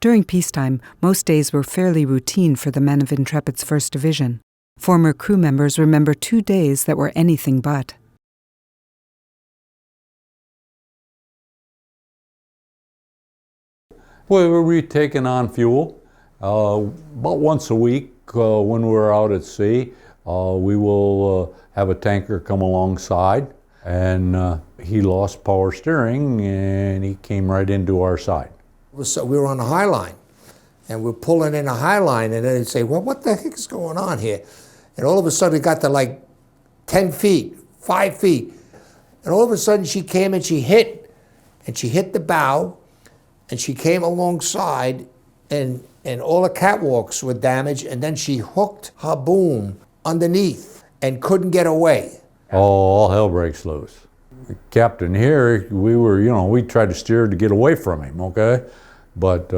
During peacetime, most days were fairly routine for the men of Intrepid's 1st Division. Former crew members remember 2 days that were anything but. Well, we're taking on fuel about once a week when we're out at sea. We will have a tanker come alongside, and he lost power steering and he came right into our side. So we were on the High Line, and we're pulling in a High Line, and then they'd say, well, what the heck is going on here? And all of a sudden it got to like 10 feet, 5 feet. And all of a sudden she came and she hit the bow, and she came alongside, and all the catwalks were damaged, and then she hooked her boom underneath and couldn't get away. Oh, all hell breaks loose. The captain here, we tried to steer to get away from him, okay? But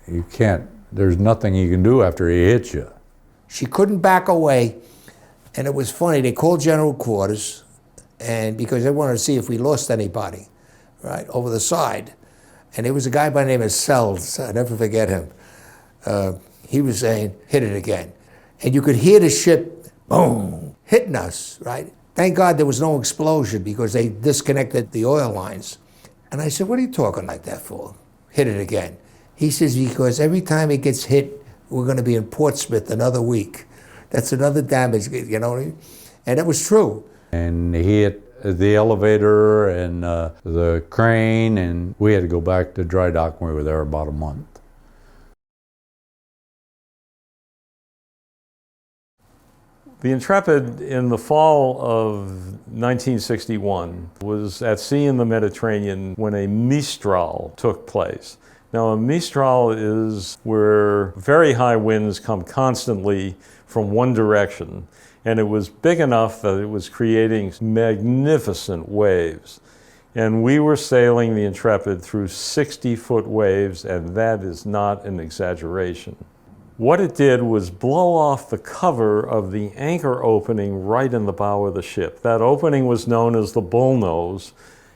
you can't, there's nothing you can do after he hits you. She couldn't back away, and it was funny. They called General Quarters, and because they wanted to see if we lost anybody, right, over the side. And there was a guy by the name of Sells, I'll never forget him. He was saying, hit it again. And you could hear the ship, boom, hitting us, right? Thank God there was no explosion because they disconnected the oil lines. And I said, what are you talking like that for? Hit it again. He says, because every time it gets hit, we're going to be in Portsmouth another week. That's another damage, you know what I mean? And it was true. And he hit the elevator and the crane, and we had to go back to dry dock when we were there about a month. The Intrepid, in the fall of 1961, was at sea in the Mediterranean when a Mistral took place. Now, a Mistral is where very high winds come constantly from one direction, and it was big enough that it was creating magnificent waves. And we were sailing the Intrepid through 60-foot waves, and that is not an exaggeration. What it did was blow off the cover of the anchor opening right in the bow of the ship. That opening was known as the bullnose,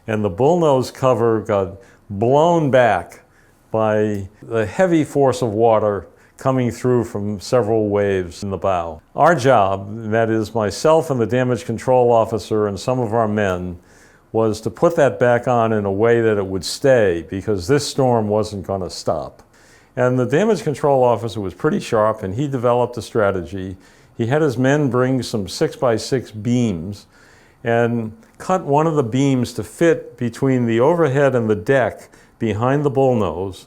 and the bullnose cover got blown back by the heavy force of water coming through from several waves in the bow. Our job, that is myself and the damage control officer and some of our men, was to put that back on in a way that it would stay, because this storm wasn't going to stop. And the damage control officer was pretty sharp, and he developed a strategy. He had his men bring some 6x6 beams and cut one of the beams to fit between the overhead and the deck behind the bullnose.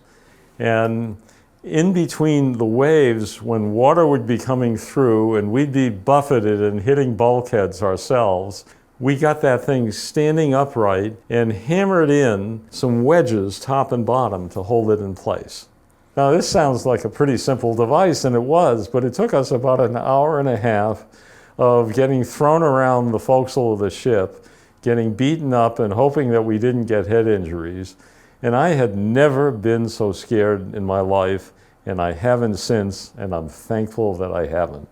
And in between the waves, when water would be coming through and we'd be buffeted and hitting bulkheads ourselves, we got that thing standing upright and hammered in some wedges top and bottom to hold it in place. Now, this sounds like a pretty simple device, and it was, but it took us about an hour and a half of getting thrown around the forecastle of the ship, getting beaten up and hoping that we didn't get head injuries. And I had never been so scared in my life, and I haven't since, and I'm thankful that I haven't.